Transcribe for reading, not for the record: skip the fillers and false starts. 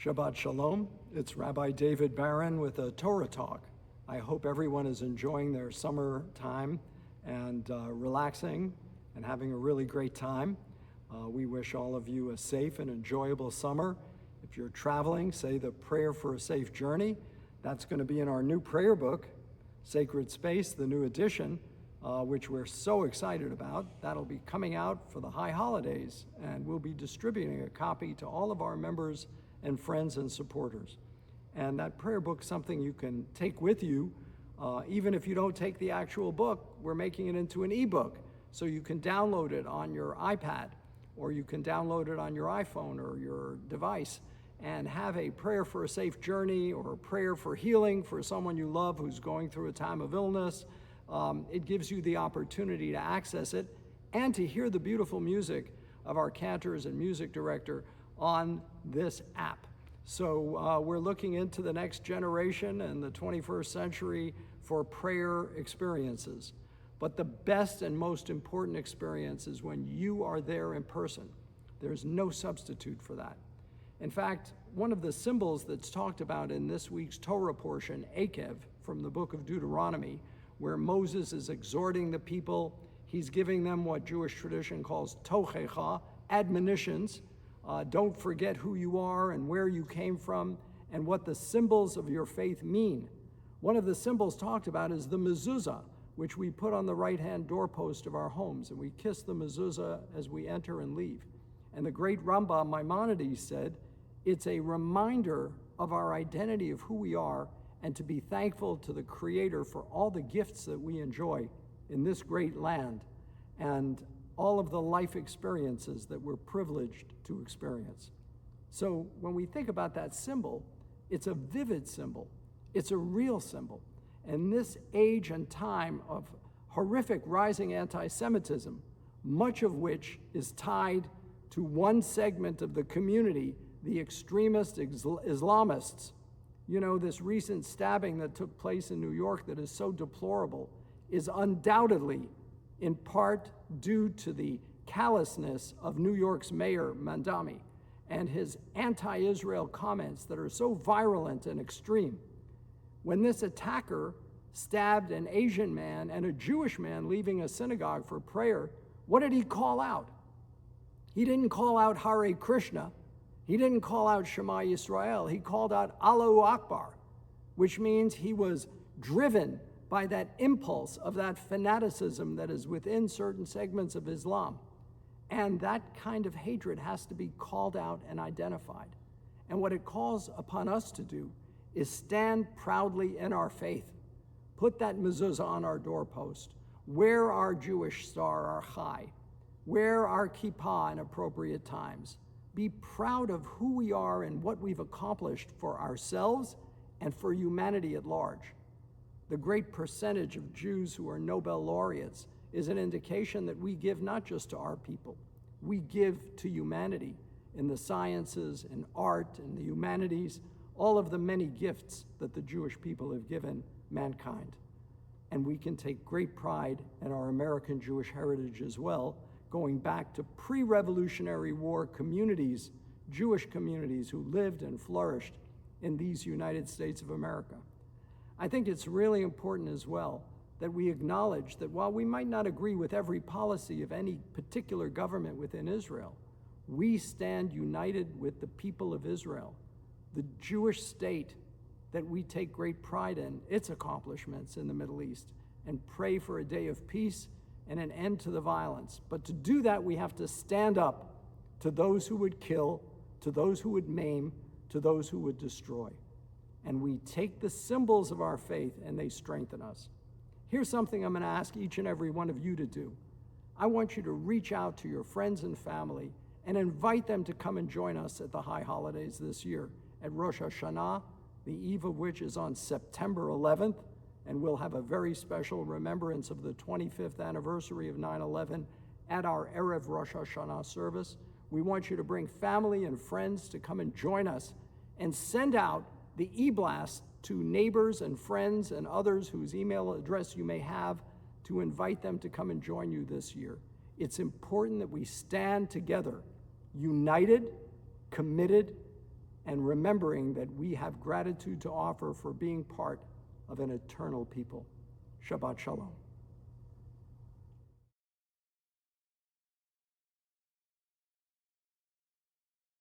Shabbat Shalom. It's Rabbi David Barron with a Torah Talk. I hope everyone is enjoying their summer time and relaxing and having a really great time. We wish all of you a safe and enjoyable summer. If you're traveling, say the prayer for a safe journey. That's going to be in our new prayer book, Sacred Space, the new edition, which we're so excited about. That'll be coming out for the high holidays, and we'll be distributing a copy to all of our members and friends and supporters. And that prayer book is something you can take with you. Even if you don't take the actual book, we're making it into an ebook. So you can download it on your iPad, or you can download it on your iPhone or your device and have a prayer for a safe journey or a prayer for healing for someone you love who's going through a time of illness. It gives you the opportunity to access it and to hear the beautiful music of our cantors and music director on this app. So we're looking into the next generation and the 21st century for prayer experiences. But the best and most important experience is when you are there in person. There's no substitute for that. In fact, one of the symbols that's talked about in this week's Torah portion, Akev, from the book of Deuteronomy, where Moses is exhorting the people, he's giving them what Jewish tradition calls tochecha, admonitions. Don't forget who you are and where you came from and what the symbols of your faith mean. One of the symbols talked about is the mezuzah, which we put on the right-hand doorpost of our homes, and we kiss the mezuzah as we enter and leave. And the great Rambam Maimonides said, it's a reminder of our identity of who we are and to be thankful to the Creator for all the gifts that we enjoy in this great land and all of the life experiences that we're privileged to experience. So when we think about that symbol, it's a vivid symbol. It's a real symbol. And this age and time of horrific rising anti-Semitism, much of which is tied to one segment of the community, the extremist Islamists. You know, this recent stabbing that took place in New York that is so deplorable is undoubtedly in part due to the callousness of New York's mayor, Mandami, and his anti-Israel comments that are so virulent and extreme. When this attacker stabbed an Asian man and a Jewish man leaving a synagogue for prayer, what did he call out? He didn't call out Hare Krishna. He didn't call out Shema Yisrael. He called out Allahu Akbar, which means he was driven by that impulse of that fanaticism that is within certain segments of Islam. And that kind of hatred has to be called out and identified. And what it calls upon us to do is stand proudly in our faith, put that mezuzah on our doorpost, wear our Jewish star, our chai, wear our kippah in appropriate times, be proud of who we are and what we've accomplished for ourselves and for humanity at large. The great percentage of Jews who are Nobel laureates is an indication that we give not just to our people, we give to humanity in the sciences, in art, in the humanities, all of the many gifts that the Jewish people have given mankind. And we can take great pride in our American Jewish heritage as well, going back to pre-Revolutionary War communities, Jewish communities who lived and flourished in these United States of America. I think it's really important as well that we acknowledge that while we might not agree with every policy of any particular government within Israel, we stand united with the people of Israel, the Jewish state that we take great pride in its accomplishments in the Middle East, and pray for a day of peace and an end to the violence. But to do that, we have to stand up to those who would kill, to those who would maim, to those who would destroy. And we take the symbols of our faith and they strengthen us. Here's something I'm going to ask each and every one of you to do. I want you to reach out to your friends and family and invite them to come and join us at the high holidays this year at Rosh Hashanah, the eve of which is on September 11th, and we'll have a very special remembrance of the 25th anniversary of 9/11 at our Erev Rosh Hashanah service. We want you to bring family and friends to come and join us and send out the e-blast to neighbors and friends and others whose email address you may have to invite them to come and join you this year. It's important that we stand together, united, committed, and remembering that we have gratitude to offer for being part of an eternal people. Shabbat Shalom.